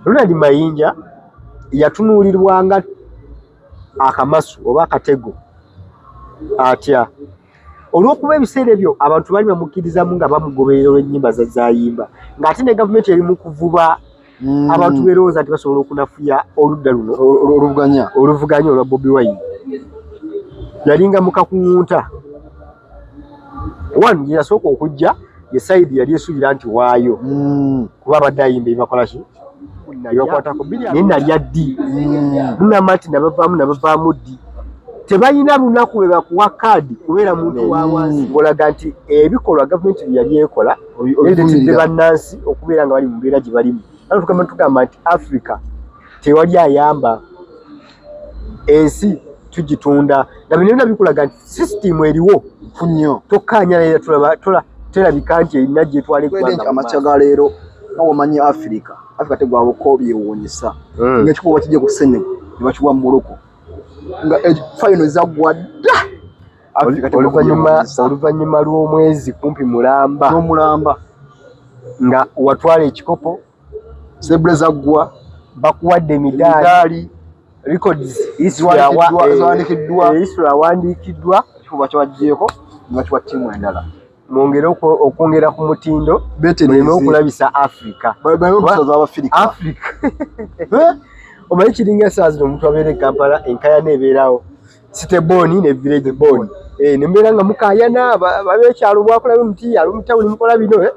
Ronald Mayinja yatunulirwanga akamasu oba akatego atya olwokuba ebiseera ebyo abantu bali bamukkirizamu nga bamugoberera olw'ennyimba zayimba ng'ate ne gavumenti eri mu kuvuba abantu berowooza nti basobola okunafuya oludda luno oluvuganya olwa Bobi Wine. Yalinga mukakungunta one gye yasooka okujja ye Saidi yali esuubira nti waayo kuba abadde ayimba ebakola ki ebakwatako naye nalya ddi mugamba nti nabavaamu ddi tebalina lunaku lwe bakuwa kaadi kubeera muntu wa wansi ng'olaga nti ebikolwa gavumenti bye yali ekola ebiretedde bannansi okubeera nga bali mu mbeera gye balimu. Tugamba nti Africa tewali ayamba ensi tugitunda nga bino byonna bikulaga nti sisitimu eriwo nnyo tokkaanya naye terabika nti erina gyetwala eggwanga amakya ga leero nga womanyi Africa tegwabako byewuunyisa ng'ekikuba kijja ku Senegal ne bakiwa Morocco nga final zaggwa dda oluvannyuma lw'omwezi kumpi mulamba nga watwala ekikopo zebra zaggwa bakuwadde emidaali records awandiikiddwa ekikuba kyabaggyeko nga kiwa ttiimu endala mwongere okwongera ku mutindo muleme okulabisa Africa omanyi kiringa esaawa zino omuntu abeera e Kampala enkayana ebeerawo Siteboni ne Village Boni nembeera nga mukayana babeekyalo bwakulabe muti alumutawuni mukola bino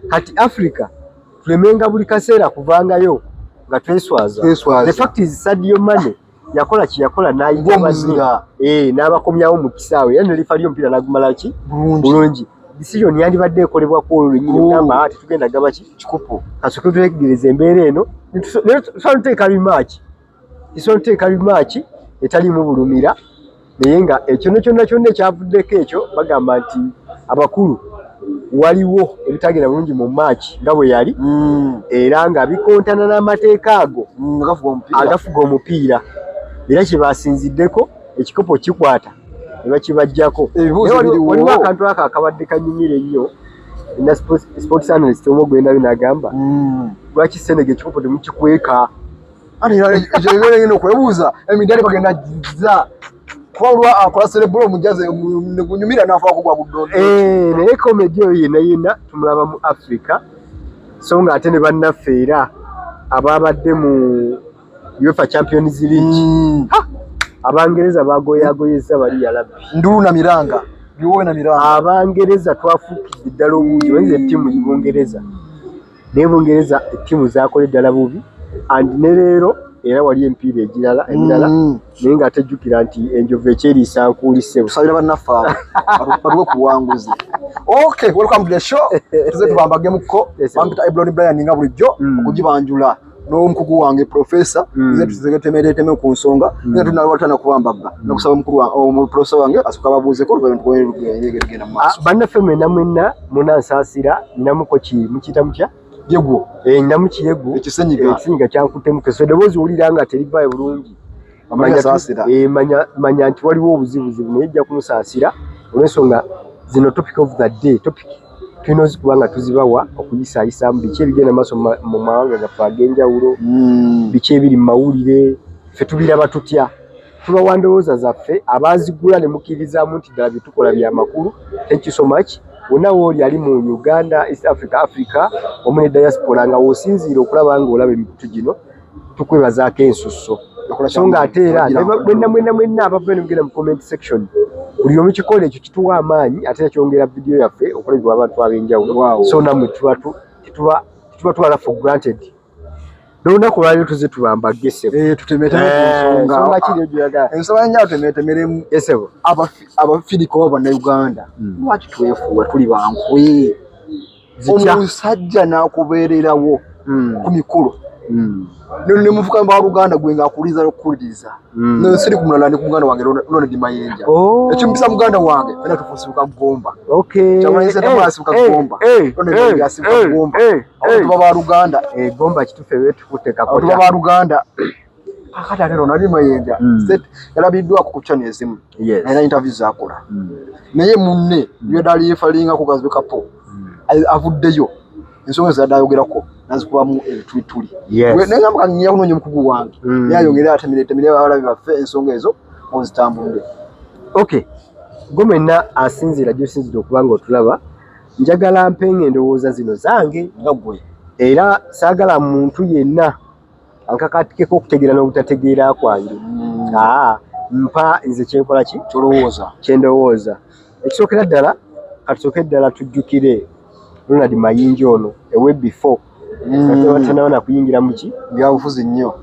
kati Africa tulemenga buli kaseera kuvangayo nga tweswaza. The fact is Sadio Mane yakola kiyakola n'ayita n'abakomyawo mu kisaawe era nelifa ly'omupiira n'agumala ki bulungi. Decision yandibadde ekolebwa ku olwo nyinyi ngamba ati tugenda gaba kikupo kasooke tulegereza embeera eno tuteeka rematch etalimu bulumira naye nga ekyo kyonna ekyavuddeko ekyo bagamba nti abakulu waliwo ebitagenda bulungi mu match nga bwe yali era nga bikontana n'amateeka ago agafuga omupiira era kye basinziddeko ekikopo kikwata ne bakibajjako. Waliwo akantu ako akabadde kanyumira ennyo na sports analyst omu gwenda binagamba lwaki Senegal ekikopo temukikweka ekyo okwebuuza emidaali bagenda giza kuba akola cerebral omujaze negunyumira n'afaako gwa buddondo naye komedi oyo yenna tumulaba mu Africa so nga ate ne bannaffe era ababadde mu UEFA Champions League Abangereza bagoyagoyeza bali yalabbi ndulu na miranga biwowe na miranga Abangereza twafuukidde ddala obungi bayize ettiimu y'Ubungereza naye Bungereza ettiimu zakola ddala bubi and ne leero era wali empiira emirala naye nga tejjukira nti enjovu ekyeriisa nkuulise tusalira bannaffe baluwe ku buwanguzi. Okay, welcome to the show. Tuze tubambagemuko bampita Ibrahim Brian nga bulijjo okugibanjula n'omukugu wange professor nze tuzegetemereteme ku nsonga nga tunalwatana kubambaga nokusaba mukulu professor wange asuka babuuzeko olugenda mu maaso. Bannaffe mwenna munansaasira nnamuko ki mukiyita mutya yegwo namukiyegwo ekisenyiga kyankutemu keso eddoboozi owulira nga terivaayo bulungi manya nti waliwo obuzibuzibu naye ejja kumusaasira olw'ensonga zino topic of the day tulina ozikuba nga tuzibawa okuyisaayisaamu biki ebigenda maaso mu mawanga gaffe ag'enjawulo biki ebiri mu mawulire ffe tubiraba tutya tubawa ndowooza zaffe abaazigula ne mukkirizaamu nti ddala bye tukola bya makulu. Thank you so much. Wonna wooli ali mu Uganda, East Africa omu ne diaspora nga w'osinziira okulaba ng'olaba emikutu gino tukwebazaako ensusso so nga ate era mwenna abava ne mugenda mu comment section buli omu kikola ekyo kituwa amaanyi ate kyongera vidiyo yaffe okolebwa abantu ab'enjawulo so nammwe tuba twala for granted n'olunaku lwaliro tuze tubambagese tutemetemensonga kiri egyoyagala ensonga nnyawo tutemetemeremu abafiriko bannayuganda lwaki twefuula tuli bankwe omusajja n'akubeererawo ku mikolo nemuvuka mba Luganda gwe ng'akuliza n'okukuliriza nsiri ku mulala ne ku muganda wange Ronald Mayinja ekimpisa muganda wange fena tufusibuka Gomba kyamulayise tamasibuka Gomba Ronald yasibuka Gomba tuba ba Luganda Gomba kitufe betukutekako tuba ba Luganda akati ate Ronald Mayinja yalabiddwako ku channel ezimu era interview zakola naye munne yedali yefalinga ku Gazbekapo avuddeyo ensonga zadayogerako nazikubamu ebituli yes nengamba kanyiya kuno nyomukugu wange yayongera atemirete abalabi baffe ensonga ezo ozitambulire. Okay, gomena asinzira gyosinzira okubanga otulaba njagala mpenga endowooza zino zange nga gwe era saagala muntu yenna ankakatikeko okutegeera n'obutategeera kwange mpa nze kyenkola ki kyendowooza. Ekisookera ddala katusooke ddala tujjukire Ronald Mayinja ono ewe before tanawa nakuyingira muki byabufuzi nnyo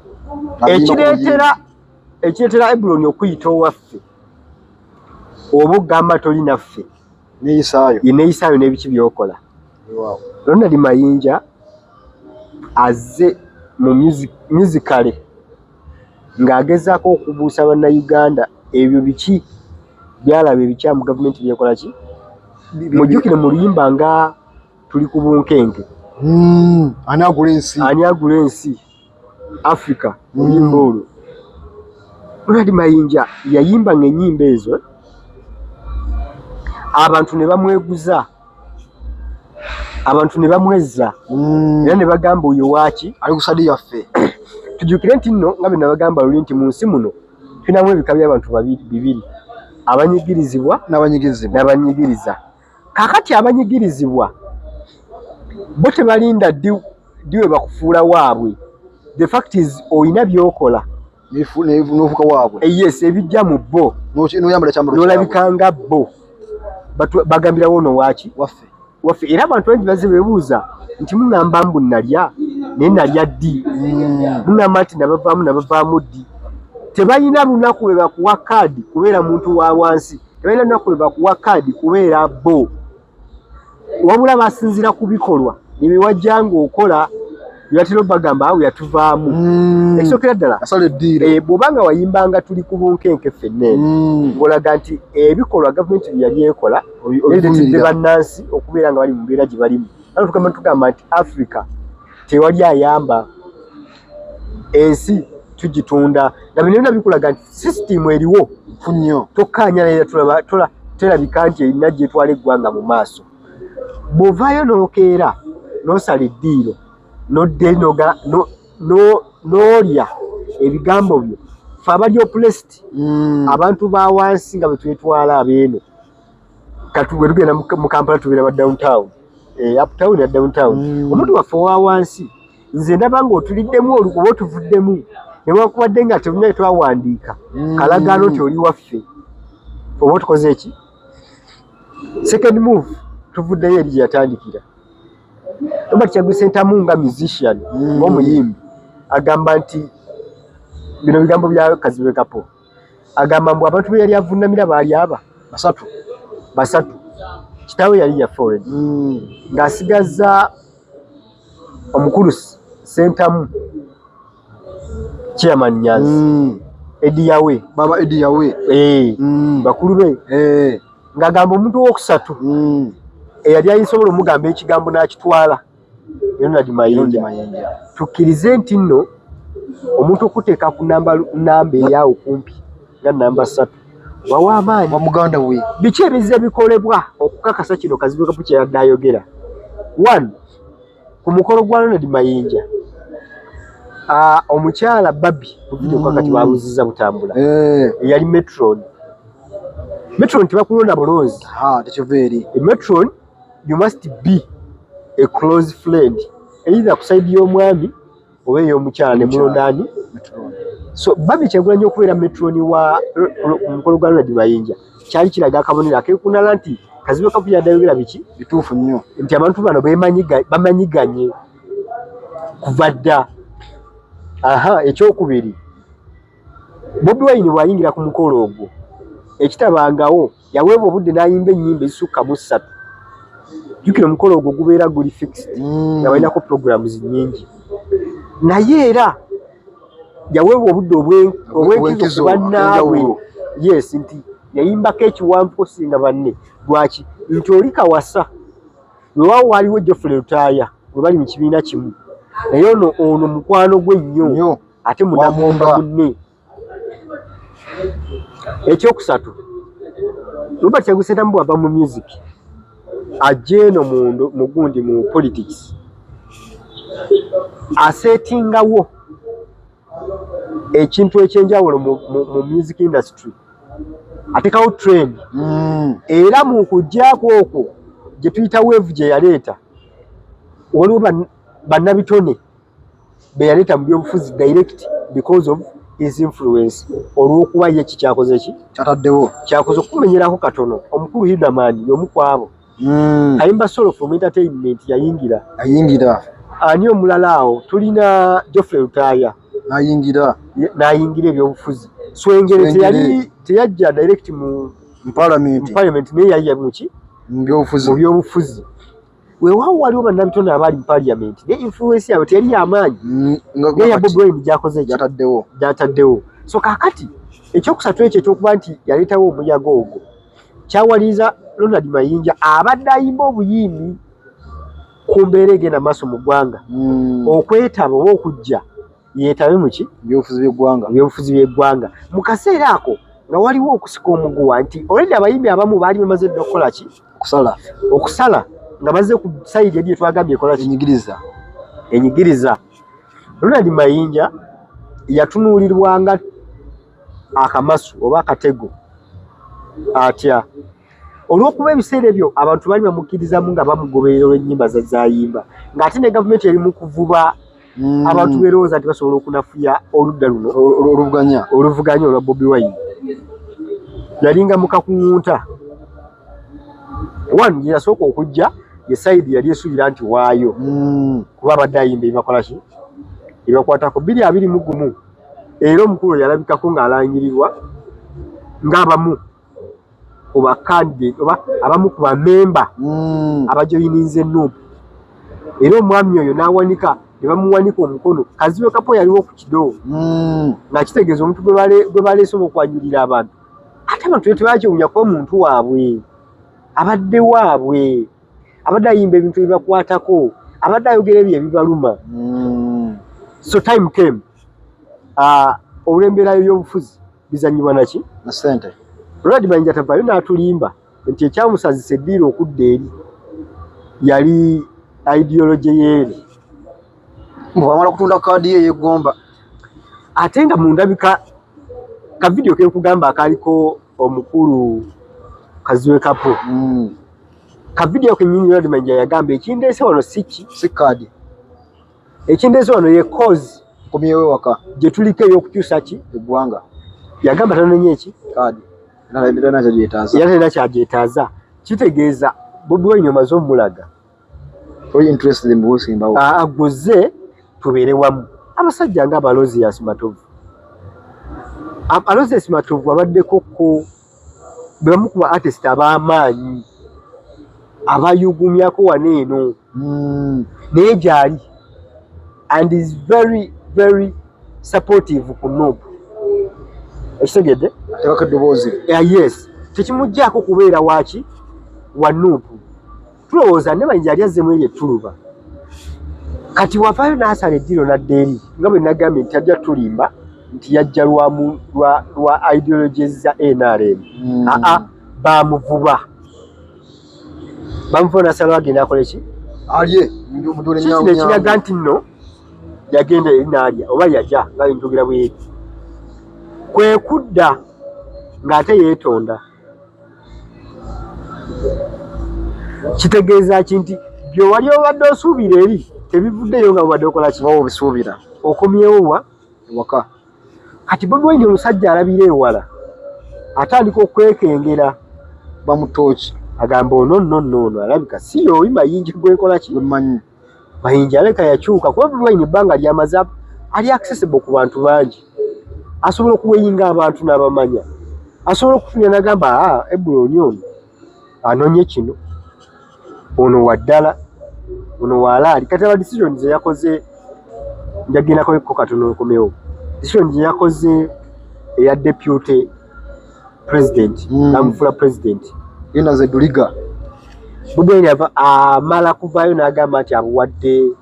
ekireetera Ebuloni okuyita owaffe oba ogamba toli naffe neeyisaayo n'ebiki byokola. Ronald Mayinja azze mu musicale ng'agezaako okubuusa bannayuganda ebyo biki byalaba ebikyamu gavumenti byekola ki. Mujjukire mu luyimba nga tuli ku bunkenke ani agula ensi Africa oluyimba olwo Ronald Mayinja yayimba ng'ennyimba ezo abantu ne bamweguza abantu ne bamwezza era ne bagamba oyo waaki ali ku sadi yaffe. Tujjukire nti nno nga bwe nabagamba luli nti mu nsi muno tulinamu ebika by'abantu bibiri abanyigirizibwa n'abanyigiriza. Kaakati abanyigirizibwa bo tebalinda diwe bakufuula waabwe. The fact is oyina byokola n'ofuka waabwe yes ebijja mu bo n'olabika nga bo bagambirawo ono waaki waffe. Era abantu bangi bazze beebuuza nti muŋŋamba mbu nalya naye nalya ddi muŋŋamba nti nabavaamu ddi. Tebalina lunaku lwe bakuwa kaadi kubeera muntu wa wansi, tebalina lunaku lwe bakuwa kaadi kubeera bo, wabula basinzira ku bikolwa ne bye wajja ng'okola byatera bagamba awo yatuvaamu. Ekisookera ddala bw'obanga wayimbanga tuli ku bunkenke ffenna ng'olaga nti ebikolwa gavumenti bye yali ekola ebiretedde bannansi okubeera nga bali mu mbeera gye balimu. Tugamba nti Africa tewali ayamba, ensi tugitunda na byonna bikulaga nti sisitimu eriwo nnyo tokkaanya naye terabika nti erina gyetwala eggwanga mu maaso. Bw'ovaayo n'okeera n'osala eddiiro n'odde n'olya ebigambo byo fe abali opulesiti abantu ba wansi nga bwe twetwala abeeno kati bwe tugenda mu Kampala tubeera ba downtown uptown ya downtown omuntu waffe owa wansi nze ndaba ng'otuliddemu oba otuvuddemu newankubadde nga tebulina twawandiika kalagaano nti oli waffe oba otukoze eki. Second move tuvuddeyo eri gye yatandikira. Robert Kyagulanyi Ssentamu nga musician ng'omuyimbi agamba nti bino bigambo bya Kazibe Kapo agamba mbu abantu be yali avunnamira baali aba basatu. Kitaawe yali ya foreign ng'asigazza omukulu Ssentamu Chairman Nyanzi Baba Eddie Yawe bakulu be ng'agamba omuntu owokusatu eyali ayisobola omugamba ekigambo n'akitwala Ronald Mayinja. Tukkirize nti nno omuntu okuteeka ku namba eyaawo kumpi nga namba 3 wawa amaanyi wa muganda we. Biki ebizze bikolebwa okukakasa kino Kazibe Kapo kye yadde ayogera? 1 ku mukolo gwa Ronald Mayinja omukyala Babi buvidiyo kakati babuzizza butambula yali Metron tebakulonda bulonzi tekiveeri. Metron you must be a close friend either ku side y'omwami oba ey'omukyala ne mulondaani Metron. So Babi Kyagulanyi okubeera Metron wa mukolo gwa Ronald Mayinja kyali kiraga akabonero akeekunala nti Kazibe Kapo yadde ayogera biki bituufu nnyo nti abantu bano bamanyiganye kuva dda. Ekyokubiri Bobi Wine bw'ayingira ku mukolo ogwo ekitabangawo yaweebwa obudde n'ayimba ennyimba ezisukka mu 3. Jjukira omukolo ogwo gubeera guli fixed nga balinako programs nnyingi naye era yaweebwa obudde obw'enkizo ku bannaabwe. Yes nti yayimbako ekiwanvu okusinga banne. Lwaki? Nti oli Kawasa weewaawo waaliwo Geoffrey Lutaaya we bali mu kibiina kimu naye ono mukwano gwe nnyo ate munamwomba munne. Ekyokusatu Robert Kyagulanyi Ssentamu bw'ava mu music ajja eno mugundi mu politics asetingawo ekintu ekyenjawulo mu music industry atekawo trend era mu kujjaako okwo gye tuyita wave gye yaleeta waliwo bannabitone be yaleeta mu byobufuzi direct because of his influence olw'okuba ye kikyakoze ki kyakoze okumenyerako katono omukulu Hidamani y'omu ku abo Kayimba Solo from entertainment yayingira ani omulala awo tulina Geoffrey Lutaya n'ayingira ebyobufuzi Swengere teyajja direct mu parliament naye yayya muki mu byobufuzi weewaawo waliwo bannabitone abaali mu parliament ne influence yaabwe teyali y'amaanyi naye ya Bobi Wine gyakoze gyataddewo so kaakati ekyokusatu ekyo ekyokuba nti yaleetawo omuyaga ogwo kyawaliza Ronald Mayinja abadde ayimba obuyimbi ku mbeera egenda maaso mu ggwanga okwetaba oba okujja yeetabe muki byobufuzi by'eggwanga mu kaseera ako nga waliwo okusika omuguwa nti olwedde abayimbi abamu baali bamaze dda okukola ki okusala nga bazze ku sayidi eri etwagambye ekola ki enyigiriza Ronald Mayinja yatunuulirwanga akamasu oba akatego atya olw'okuba ebiseera ebyo abantu baali bamukkirizamu nga bamugoberera olw'ennyimba zayimba ng'ate ne gavumenti eri mu kuvuba abantu berowooza nti basobola okunafuya oludda luno oluvuganya olwa Bobi Wine yalinga mukakungunta one gye yasooka okujja ye sayidi yali esuubira nti waayo kuba abadde ayimba ebibakola ki ebibakwatako 221 era omukulu yalabikako ng'alangirirwa ng'abamu ku bakandidate oba abamu ku bamemba abajoyininze NUP era omwami oyo n'awanika ne bamuwanika omukono Kazibe Kapo yaliwo ku kido nga kitegeeza omuntu gwe baleese okwanjulira abantu ate abantu tebakyewunyako omuntu waabwe abadde waabwe abadde ayimba ebintu ebibakwatako abadde ayogera ebyo ebibaluma so time came olw'embeera y'obufuzi bizanyibwa naki na ssente Ronald Mayinja tavaayo n'atulimba nti ekyamusazisa eddiira okudda eri yali ideology yeere bwamala kutunda kaadi ye yeggomba ate nga mu ndabika ka video ke kugamba akaliko omukulu Kazibe Kapo ka video ke nyinyi Ronald Mayinja yagamba ekindeese wano si kaadi ekindeese wano ye cause komyewe waka gye tuliko ey'okukyusa ki eggwanga yagamba tanonye eki kaadi yalina kyagyetaaza kitegeeza Bobi Wine omaze omulaga agoze tubeere wamu abasajja nga Aloysius Matovu Aloysius Matovu abaddeko ko bamu ku artist ab'amaanyi abayugumyako waneeno naye gyali and is very very supportive ku NUP ekisegedde atekako eddoboozi yes tekimuggyako kubeera waaki wa NUP tulowooza ne Mayinja yali azzemu eryo ettuluba kati wavaayo n'asala eddiiro n'adda eri nga bwe nagambye nti ajja tulimba nti yajja lwa ideologies za NRM bamuvuba n'asalawo agenda akole ki alye kino ekiraga nti nno yagenda eri n'alya oba yajja nga bentugera bweri kwe kudda ng'ate yeetonda kitegeeza ki nti byowali obadde osuubira eri tebivuddeyo nga bubadde okola ki oba obisuubira okomyewo wa waka kati Bobi Wine omusajja alabira ewala atandika okwekengera bamutooki agamba ono alabika si y'oyi Mayinja gwekola ki manyi Mayinja aleka yakyuka kuba Bobi Wine ebbanga lyamaze ali accessible ku bantu bangi asobola okuweyinga abantu n'abamanya asobola okufunira n'agamba Ebuloni ono anonye kino ono waddala ono walaali kati aba decision ze yakoze njagendako katono nkomewo decision ze yakoze eya deputy president namufula president yena ze duliga Bobi Wine amala kuvaayo n'agamba nti abuwadde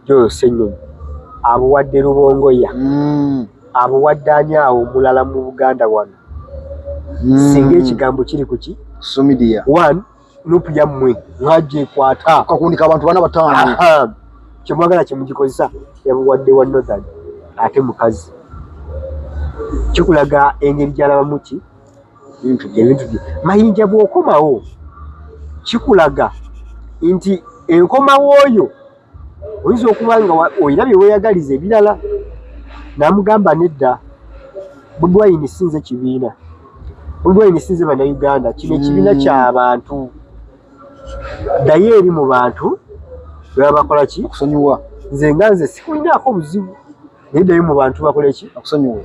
Joe Ssenyomo abuwadde Rubongoya abuwadde anyaawo omulala mu Buganda wano singa ekigambo kiri kuki somidia one NUP yammwe ng'ajja ekwata kakundika abantu bana batano kyemwagala kyemugikozesa yabuwadde wa Northern ate mukazi. Kikulaga engeri gy'alabamu ki ebintu bye. Mayinja bw'okomawo kikulaga nti enkomawo oyo oyinza okuba nga oyina bye weeyagaliza ebirala. N'amugamba nedda, Bobi Wine sinze kibiina, Bobi Wine sinze bannayuganda, kino ekibiina ky'abantu. Ddayo eri mu bantu bwe bakola ki okusonyiwa. Nze sikulinaako buzibu naye ddayo mu bantu bakola ki okusonyiwa.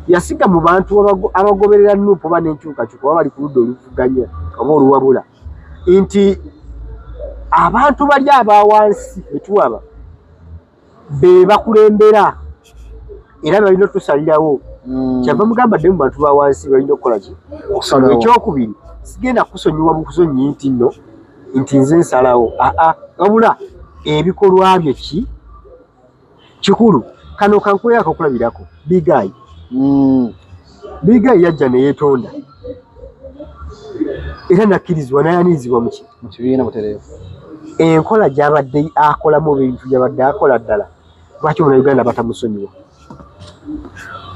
Yasiga mu bantu abagoberera Nuupu oba n'enkyukakyuka oba bali ku ludda oluvuganya oba oluwabula nti abantu bali abawansi betuwaba be bakulembera era balina otusalirawo. Kyava mugamba dde mu bantu bawansi balina okukola ki okusalawo. Ekyokubiri, sigenda kusonyiwa bukusonyi nti nno nti nze nsalawo, wabula ebikolwa byo ki kikulu. Kano kankweyako okulabirako Bigayi. Bigayi yajja ne yeetonda era nakkirizibwa n'ayanizibwa mu kibiina butereevu. Enkola gy'abadde akolamu ebintu gy'abadde akola ddala lwaki Bannayuganda batamusonyiwa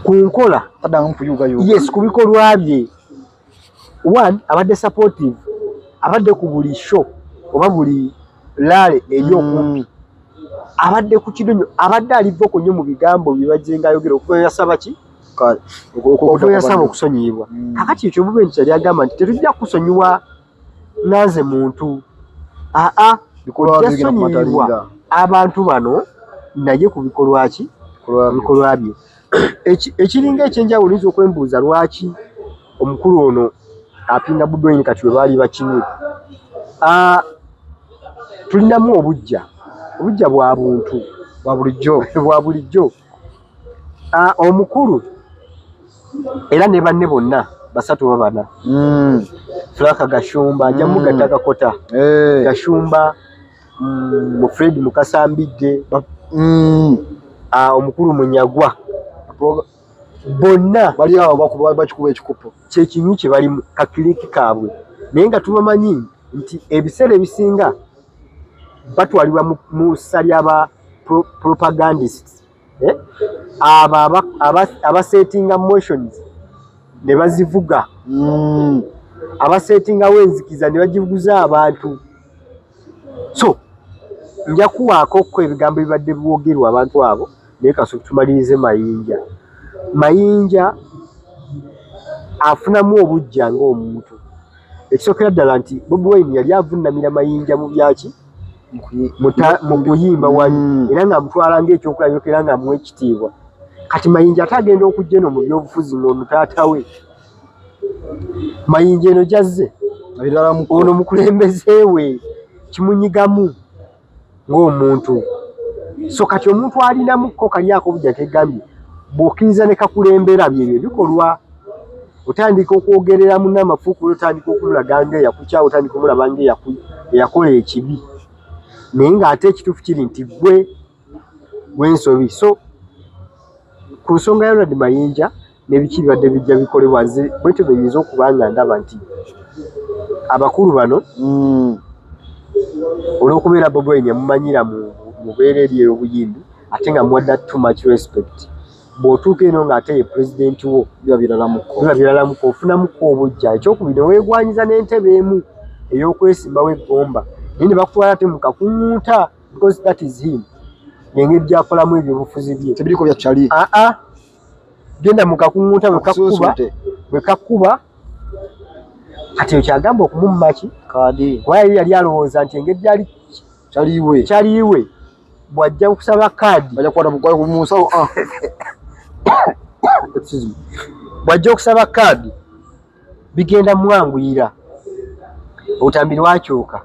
ku nkola yes ku bikolwa bye. One, abadde supportive, abadde ku buli show oba buli laale eri okumpi, abadde ku kidonyo, abadde alivoko nnyo mu bigambo bye bajje ng'ayogera okuyasaba ki okuyasaba okusonyiyibwa. Kakati ekyo Mubende kyali agamba nti tetujja kusonyiwa nanze muntu jasonyiyibwa abantu bano naye ku bikolwa ki bikolwa bye. Ekiringa ekyenjawulo oyinza okwembuuza lwaki omukulu ono apinga Bobi Wine kati we baali bakinywi. Tulinamu obujja bwa buntu bwa bulijjo. Omukulu era ne banne bonna basatu oba bana, Flaka Gashumba nja mugatta Kakota, Gashumba mu Fred Mukasambidde, omukulu Munyagwa, bonna bali awo bakikuba ekikopo kyekinywi kye balimu kakiriki kaabwe. Naye nga tubamanyi nti ebiseera ebisinga batwalibwa mu ssa ly'aba propagandists, abasettinga motions ne bazivuga, abasettingawo enzikiza ne bagivuguza abantu. So nja kuwaako ebigambo ebibadde byogerwa abantu abo naye kasooka tumalirize Mayinja. Mayinja afunamu obujja ng'omuntu. Ekisookera ddala nti Bobi Wine yali avunnamira Mayinja mu byaki mu kuyimba wali era ng'amutwala ng'ekyokulabirako era ng'amuwa ekitiibwa. Kati Mayinja ate agenda okujja eno mu byobufuzi ng'ono taata we. Mayinja eno gyazze ono mukulembeze we kimunyigamu ng'omuntu. So kati omuntu alinamuko kali ako obujja kegambye bw'okkiriza ne kakulembera byebyo bikolwa. Otandika okwogerera munnamafuuku, otandika okumulaga ng'eyakukyawa, otandika omulaba ng'eyakola ekibi naye ng'ate ekituufu kiri nti gwe ensobi. So ku nsonga ya Ronald Mayinja n'ebiki bibadde bijja bikolebwa, nze bwetegereza okuba nga ndaba nti abakulu bano olw'okubeera Bobi Wine yamumanyira mu beera eri ey'obuyimbi ate nga muwadde too much respect, bw'otuuka eno ng'ate ye pulezidenti wo biba biralamuko, ofunamuko obujja. Ekyokubiri ne weegwanyiza n'entebe emu ey'okwesimbawo eggomba naye ne bakutwala ate mukakuŋŋuuta because that is him. Engeri gy'akolamu ebyobufuzi bye tebiriko byakyali. Genda mukakuŋŋuuta bwe kakkuba kati ekyo kyagamba okumumma ki kaadi. Waye yali alowooza nti engeri gyali kyaliiwe bw'ajja kusaba kaadi bw'ajja okusaba kaadi bigenda mwanguyira. Obutambi lwakyuka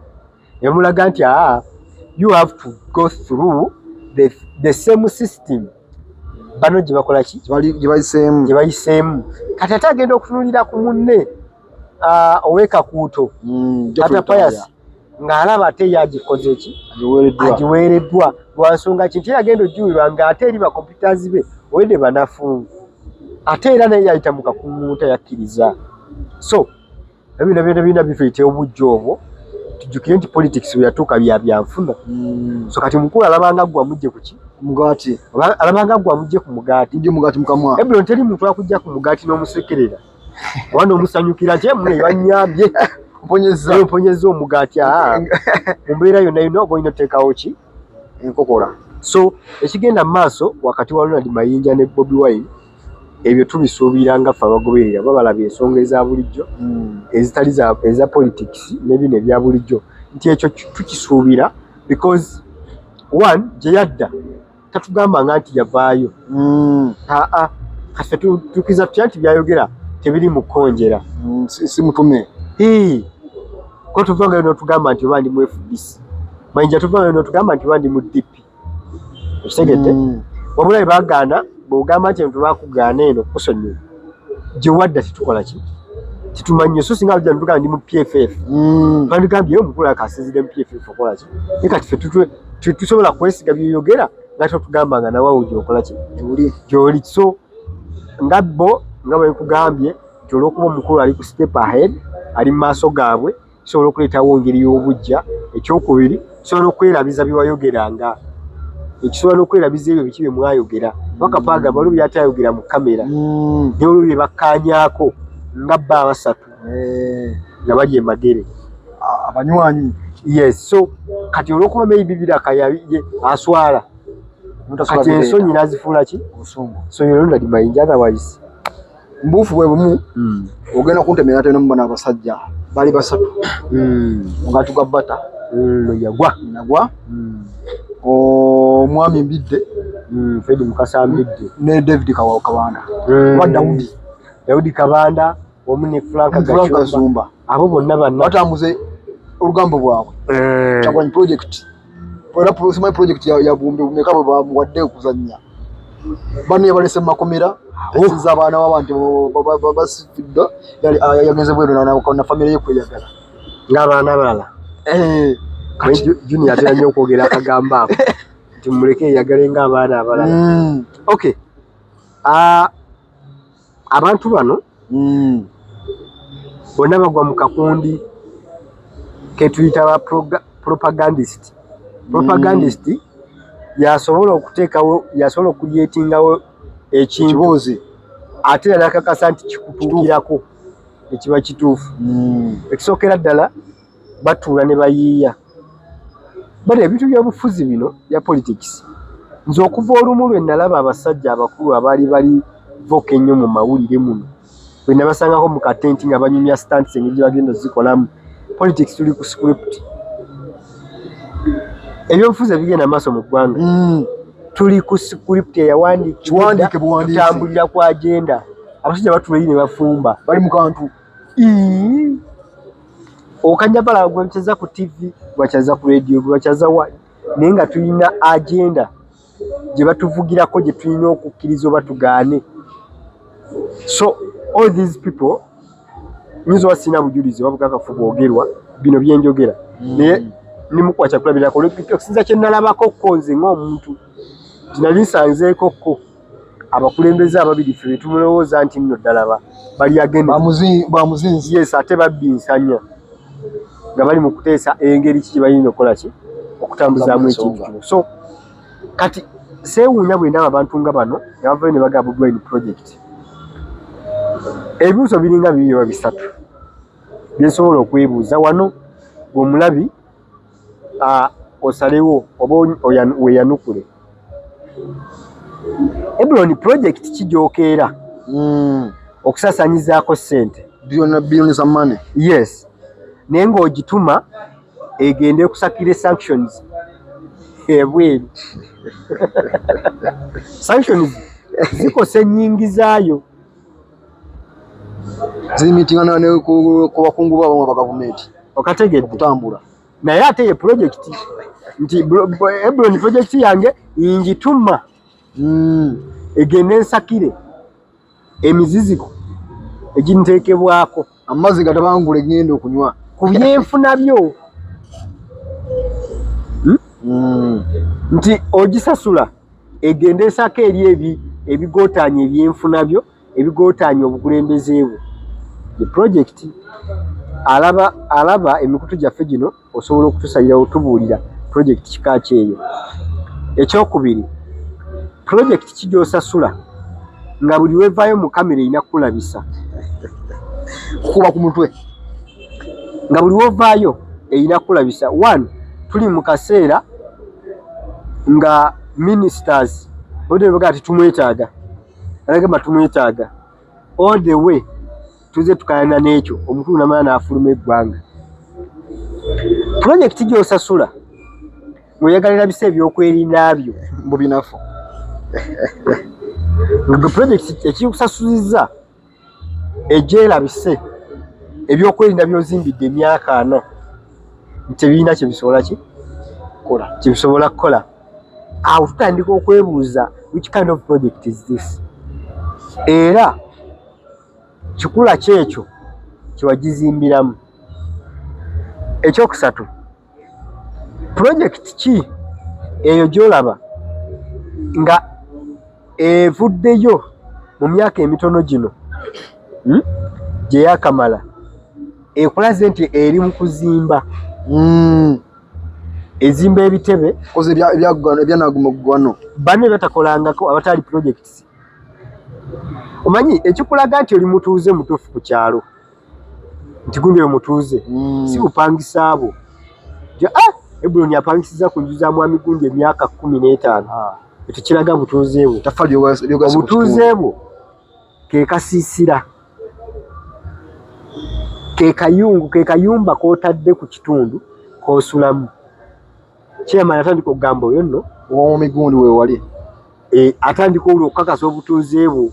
ne bamulaga nti you have to go through the same system bano gye bakola ki gye bayiseemu. Kati ate agenda okutunulira ku munne ow'ekakuuto ata Pius ng'alaba ate yagikoze eki agiweereddwa lwa nsonga ki nti yagenda ojjuwirwa ng'ate eri bakompyutazi be owedde banafu ate era naye yayita mu kakuŋŋuuta yakkiriza. So ebintu byonna bifiite obujja obwo tujjukire nti politics yatuuka byanfuna. So kati mukulu alabanga gwa mujje kuki mugaati alabanga gwa mujje ku mugaati ndi mugaati mukamwa Ebron teri muntu akujja ku mugaati n'omusekerera wano omusanyukira nti mune banyambye mponyeza omugaati mu mbeera yonna yonna oba olina oteekawo ki enkokola. So ekigenda mu maaso wakati wa Ronald Mayinja ne Bobi Wine ebyo tubisuubira nga ffe abagoberera babalaba ensonga eza bulijjo ezitali eza politics n'ebino ebya bulijjo nti ekyo tukisuubira because one gye yadda tatugambanga nti yavaayo kaffe tukiza tutya nti byayogera tebiri mu kkonjera si mutume ko tuvanga n'otugamba nti oba ndi mu FDC Mayinja tuvanga n'otugamba nti oba ndi mu DP okitegedde wabula bwe bagaana bw'ogamba nti ebintu bakugaana eno kusonyiwa gye wadda titukola ki titumanyi so singa bajja ntugaa ndi mu PFF twandikambyeyo omukulu akasinzire mu PFF okola ki naye kati ffe tusobola kwesiga byoyogera nga totugamba nga nawawo gyokola ki gyoli so nga bo nga bwe nkugambye nti olw'okuba omukulu ali ku step ahead ali mu maaso gaabwe kisobola okuleetawo engeri y'obujja ekyokubiri kisobola okwerabiza bye wayogeranga ekisobola n'okwerabiza ebyo biki bye mwayogera bakapaaga balu byatayogera mu kamera naye olwo bye bakkaanyaako nga bba abasatu nga bali emagere abanywanyi yes so kati olw'okuba maybe birakayaye aswala kati ensonyi n'azifuula ki obusungu so yolo ndali Mayinja otherwise mbuufu bwe bumu ogenda kuntemera ate n'omubona abasajja bali basatu omugaati gwa bata nagwa omwami Mbidde Fred Mukasa Mbidde ne David Kabanda wa Daudi Kabanda omu ne Frank Zumba abo bonna banna batambuze olugambo bwabwe Kyagulanyi project my project ya Bumbe bumeka bamuwadde okuzannya bano yabalese mu makomera esiza abaana b'abantu basifidde yagenze bweru na family ye kweyagala ng'abaana abalala Junior atera nnyo okwogera akagamba ako nti muleke yagale ng'abaana abalala okay abantu bano bonna bagwa mu kakundi ketuyita ba propagandist yasobola okuteekawo yasobola okulyetingawo ekintu ate era nakakasa nti kikutuukirako ekiba kituufu ekisookera ddala batuula ne bayiiya bale ebintu by'obufuzi bino bya politics nze okuva olumu lwe nalaba abasajja abakulu abaali bali voka ennyo mu mawulire muno bwe nabasangako mu katenti nga banyumya stants engeri gye bagenda zikolamu politics tuli ku script ebyobufuzi ebigenda maaso mu ggwanga tuli ku script eyawandiikibwa tutambulira ku agenda abasajja batuleyi ne bafumba bali mu kantu okanyabala gwekyaza ku TV gwakyaza ku radio gwakyaza wa naye nga tulina agenda gye batuvugirako gye tulina okukkiriza oba tugaane so all these people nyinza wasina bujulizi wabukakafu bwogerwa bino byenjogera naye nimukwacha kulabirako okusinza kye nalabako nze ng'omuntu nali nsanzeekoko abakulembeze ababiri ffe betumulowooza nti nno ddala bali agenda bamuzinzi yes ate babbinsanya nga bali mu kuteesa engeri ki balina okukola ki okutambuzaamu ekintu kino so kati seewuunya bwe ndaba abantu nga bano nga bavayo ne bagaba Bobi Wine project ebibuuzo biringa bibiri oba bisatu byensobola okwebuuza wano bw'omulabi osalewo oba weeyanukule Ebron project kijookeera okusasanyizaako ssente billions za money yes naye ng'ogituma egende kusakira sanctions ebweru sanctions zikosa ennyingi zaayo zimitingana ne ku bakungu baabo aba gavumenti okategedde okutambula naye ate ye project nti Ebron project yange ingituma egende nsakire emiziziko eginteekebwako amazzi gatabangula egenda okunywa ku byenfuna byo nti ogisasula egende nsaka eri ebigootaanya ebyenfuna byo ebigootaanya obukulembeze bwo ye project alaba emikutu gyaffe gino osobola okutusayira otubuulira project kika kyeyo. Ekyokubiri, project kijosasula nga buli wevaayo mu kamera ina kulabisa kuba ku mutwe nga buli wovaayo ina kulabisa. One, tuli mu kaseera nga ministers bode bagati tumwetaaga alagamba tumwetaaga all the way tuze tukayana n'ekyo omukulu namana afuluma eggwanga. Project gyosasula muyagalira bise ebyokwerinda byo mu binafu nga project ekikusasuliza ejera bise ebyokwerinda byozimbidde emyaka 4 tebiina kye bisobola kola kibisobola kola. Awo tutandika okwebuuza which kind of project is this, era kikula kyekyo kiwagizimbiramu. Ekyokusatu, project ki eyo gyolaba nga evuddeyo mu myaka emitono gino gye yakamala ekulaze nti eri mu kuzimba ezimba ebitebe koze ebyanagumagwano bane batakolangako abatali projects. Omanyi ekikulaga nti oli mutuuze mutuufu ku kyalo nti gundi oyo mutuuze si bupangisa abo Ebuloni apangisiza ku nju za mwami gundi emyaka 15 ekyo kiraga butuuze bwo. Obutuuze bwo ke kasiisira ke kayumba kotadde ku kitundu kosulamu. Chairman atandika okugamba oyo nno omumigundi wewali atandika okukakasa obutuuze bwo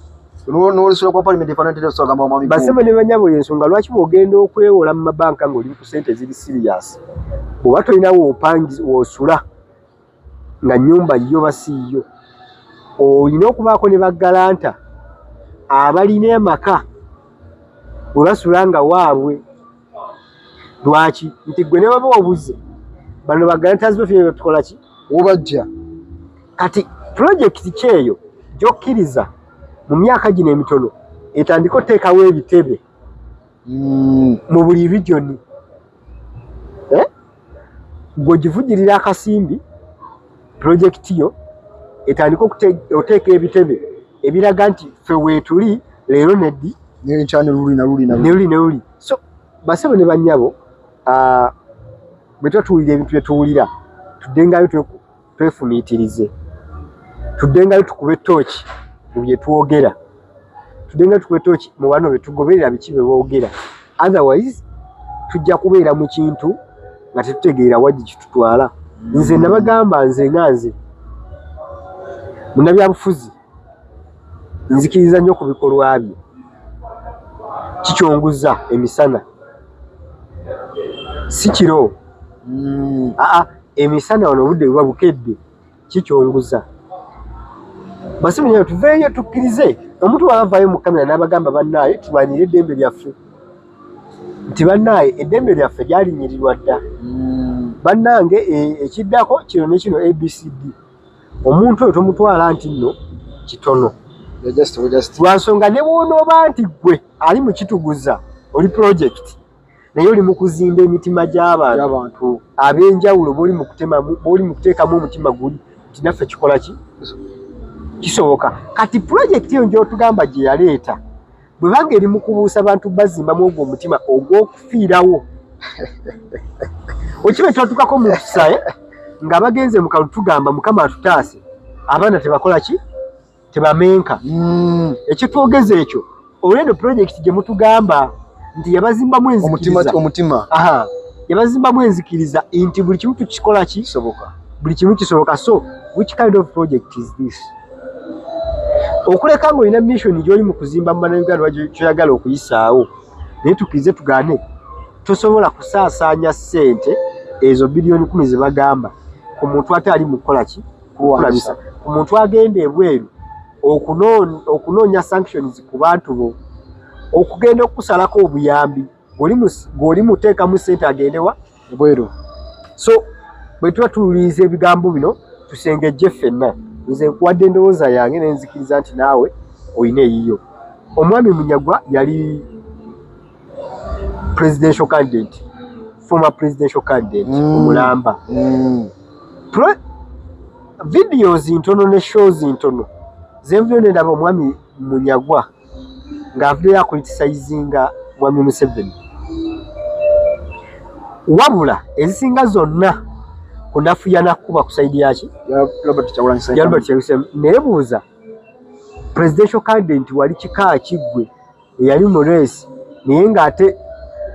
n'olusula kwa parliament efaananira okugamba omwami basema ne banyabo y'ensonga lwaki bw'ogenda okwewola mu mabanka ng'oli ku ssente ziri serious bw'oba tolinawo opangi wosula nga nnyumba yo basiiyo olina okubaako ne baggalanta abalina amaka bwe basula nga waabwe. Lwaki? Nti gwe ne baba obuze bano baggalantas baffe batukola ki obajja kati project kyeyo gyokkiriza mu myaka gino emitono etandika oteekawo ebitebe mu buli region gw'ogivugirira akasimbi project yo etandika oteeka ebitebe ebiraga nti ffe weetuli leero neddi n'enkyane luli. So basebo ne bannyabo bwe tuwulira ebintu bye tuwulira tuddengayo twefumiitirize, tuddengayo tukube tooki mu bye twogera, tuddengayo tukube tooki mu bano be tugoberera biki bye boogera. Otherwise tujja kubeera mu kintu nga tetutegeera wajji kitutwala. Nze nabagamba nze munnabyabufuzi nzikiriza nnyo ku bikolwa bye, kikyonguza emisana si kiro emisana wano obudde buba bukedde kikyonguza. Basimunyeyo tuveeyo tukkirize omuntu wavaayo mu kamera n'abagamba bannaaye tulwanire eddembe lyaffe nti bannaaye eddembe lyaffe lyalinyirirwa dda bannange ekiddako kino ne kino ABCD omuntu oyo tomutwala nti nno kitono lwansonga ne bw'onooba nti gwe ali mu kituguza oli project naye oli mu kuzimba emitima gy'abantu ab'enjawulo b'oli mu kuteekamu omutima guli nti naffe kikola ki kisoboka. Kati project eyo gy'otugamba gye yaleeta bwe banga eri mu kubuusa bantu bazimbamu ogwo omutima ogw'okufiirawo okiba kyatuukako mu kusa nga bagenze mu kalu tugamba mukama atutaase abaana tebakola ki tebamenka ekitwogeza ekyo olwendo project gye mutugamba nti yabazimbamu enzikiriza omutima yabazimbamu enzikiriza nti buli kimu tukikola ki buli kimu kisoboka. So which kind of project is this? Okuleka ng'olina mission gy'oli mu kuzimba mu bannayuganda kyoyagala okuyisaawo naye tukirize tugaane tosobola kusaasaanya ssente ezo biliyoni 10 ze bagamba ku muntu ate ali mu kukola ki kulabisa ku muntu agenda ebweru okunoonya sanctions ku bantu bo okugenda okusalako obuyambi ng'oli muteekamu ssente agendewa ebweru. So bwe tuba tuwuliriza ebigambo bino tusengejje ffenna nze nkuwadde endowooza yange nenzikiriza nti naawe olina eyiyo. Omwami Munyagwa yali presidential candidate former presidential candidate Mulamba. Videos intono ne shows intono zenvyo ndaba omwami Munyagwa ng'avuddeyo akulitisayizinga mwami Museveni. Wabula ezisinga zonna kunafuya nakuba kusaidi yaki Robert Kyagulanyi nebuuza presidential candidate wali kika kigwe yali mu race naye ng'ate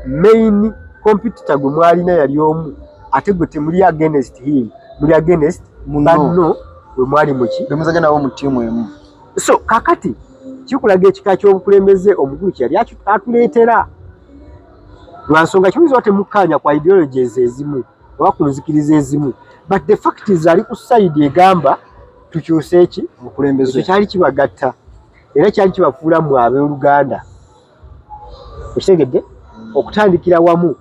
main competitor gwe mwalina yali omu ate gwe temuli against him muli against banno we mwali muki bemuzanya nawo mu tiimu emu. So kakati kikulaga ekika ky'obukulembeze omukulu kyali atuleetera lwansonga kiyinza temukkaanya kwa ideologies ezimu oba ku nzikiriza ezimu, but the fact is ali ku side egamba tukyuse eki obukulembeze kyali kibagatta era kyali kibafuula mu ab'Oluganda okitegedde okutandikira wamu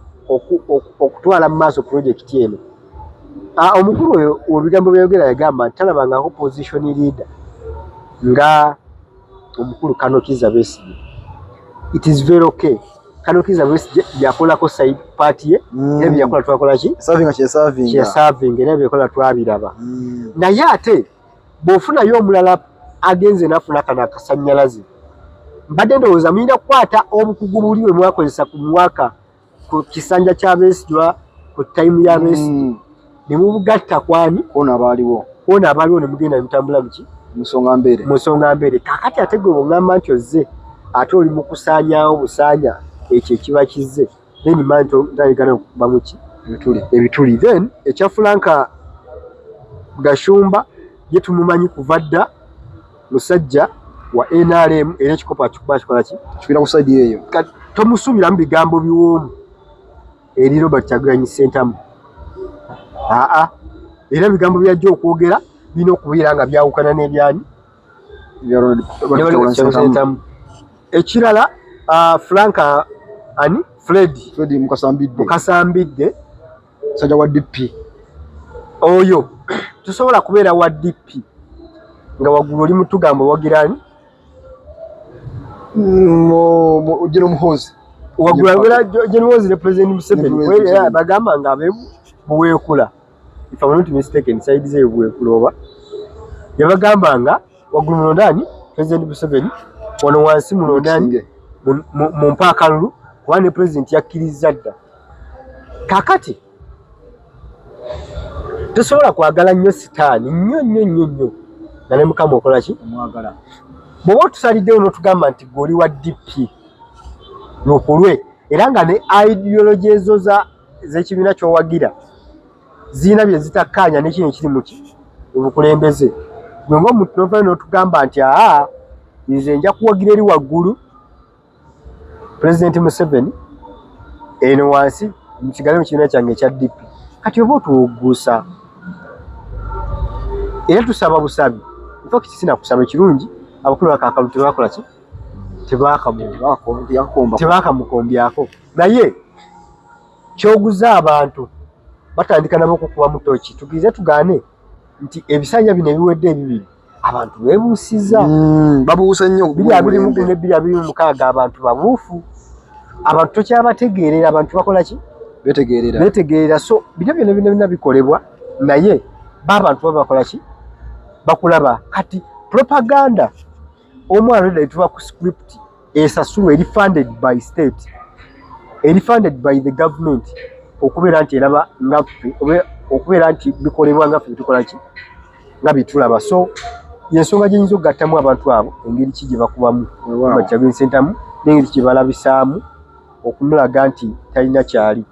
okutwala mu maaso projekiti eno. Omukulu oyo ebigambo byayogera yagamba nti talabangako opposition leader nga omukulu Kano Kizza Besigye. It is very okay. Kano Kizza Besigye yakolako side party ye era byakola twakola ki serving era byakola twabiraba. Naye ate bw'ofunayo omulala agenze nafuna kana akasannyalaze mbadde ndowooza mulina kukwata obukugu buli bwe mwakozesa ku mwaka ku kisanja kya Besigye ku time ya Besigye ne mubugatta kwani koona abaaliwo ne mugenda mutambula muki musonga mbere kakati ate gwe bw'ogamba nti ozze ate oli mu kusaanyaawo busaanya ekyo ekiba kizze then manto ndaligana bamuki ebituli then ekya Franka Gashumba ye tumumanyi kuva dda musajja wa NRM era ekikopo akikola ki kifira ku side eyo tomusuubira mu bigambo biwoomu eri Robert Kyagulanyi Ssentamu. Era ebigambo byajja okwogera bina okubeera nga byawukana n'ebyani ekirala Franka Fred Mukasambidde sajja wa DP oyo tusobola kubeera wa DP nga waggulu oli mutugamba wagirani General Muhoozi waggulu abeera General Muhoozi ne President Museveni bagamba nga buweekula if I'm not mistaken side ze buweekula oba yabagamba nga waggulu mulondani President Museveni wano wansi mulondani mu mpaakalulu kuba ne President yakkiriza dda. Kakati tosobola kwagala nnyo sitaani nnyo nga ne Mukama okola ki omwagala bw'oba otusaliddewo n'otugamba nti gwe oli wa DP lukulwe era nga ne ideology ezo z'ekibiina ky'owagira zirina bye zitakkaanya n'ekino ekiri muki obukulembeze gwe ng'omuntu n'ovaayo n'otugamba nti nze nja kuwagira eri waggulu President Museveni eno wansi mukigali mu kibiina kyange ekya DP kati oba otuwugguusa era tusaba busabi nfa kisina kusaba ekirungi abakulu bakakalu tebakola ki tebakamukombyako naye kyoguza abantu batandika nabo okukuba mutoki tugirize tugaane nti ebisanja bino ebiwedde ebibiri abantu beebuusiza babuusa nnyo 2021 ne 2026 abantu babuufu abantu tokyabategeerera abantu bakola ki betegeerera so bino byonna bikolebwa naye baabantu babakola ki bakulaba kati propaganda omwana edayitibwa ku script esasulwa eri funded by state eri funded by the government okubeera nti eraba ngaffe okubeera nti bikolebwa ngaffe bitukola ki nga bitulaba so yensonga gyenyinza okugattamu abantu abo engeri ki gye bakubamu Kyagulanyi Ssentamu n'engeri gye balabisaamu okumulaga nti talina kyali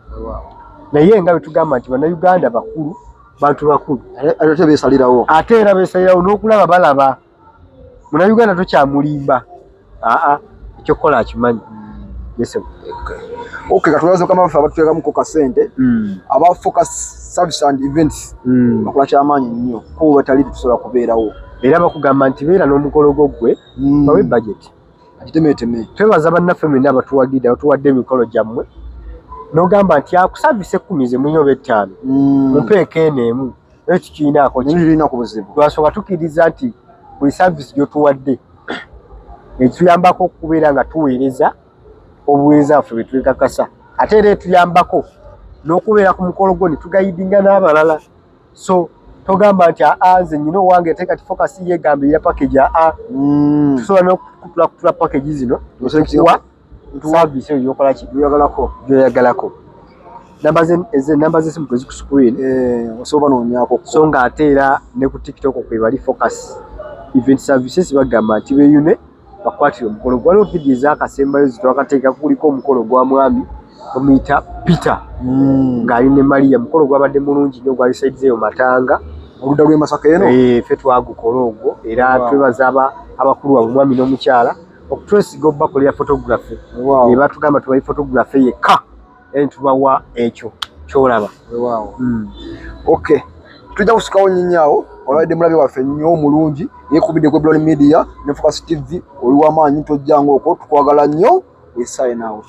naye nga betugamba nti bannayuganda bakulu bantu bakulu ate era beesalirawo n'okulaba balaba munnayuganda tokyamulimba ekyokukola akimanyi katulaze mukama waffe abatuteekamu ku kasente aba focus service and events bakola kyamaanyi nnyo kuba batali tusobola kubeerawo era bakugamba nti beera n'omukolo gwe bawe budget agitemeeteme twebaza bannaffe mwenna abatuwagidde abatuwadde emikolo gyammwe n'ogamba nti akusaavise 10 ze mulina oba 5 mumpeeko eno emu naye tukirinaako kirina buzibu lwasooka tukkiriza nti buli saavisi gy'otuwadde etuyambako okubeera nga tuweereza obuweereza bwaffe bwe twekakasa ate era etuyambako n'okubeera ku mukolo gwo ne tugayidinga n'abalala. So togamba nti nze nyina owange ate kati focus yeegambirira package tusobola n'okutula package zino tuwa service eyo yokola ki gyoyagalako. Namba z'essimu tezi ku screen osobola noonyako so ng'ate era ne ku TikTok kwe bali focus event services bagamba nti beeyune bakwatire omukolo. Waliwo vidiyo ez'akasembayo zitwakateeka kuliko omukolo gwa mwami omuyita Peter ng'ali ne Maria. Mukolo gwabadde mulungi nnyo, gwali side zeeyo Matanga oludda lw'e Masaka eno. Ffe twagukola ogwo era twebaza abakulu wabwe omwami n'omukyala okutwesiga obbakolera photography. Batugamba tubayi photography yekka era tubawa ekyo kyolaba. Okay, tujja kusikawo nnyinnyaawo olwabadde mulabe waffe nnyo omulungi yeekubidde ku Babylon Media ne Focus TV oli w'amaanyi tojjanga okwo tukwagala nnyo. We sign out.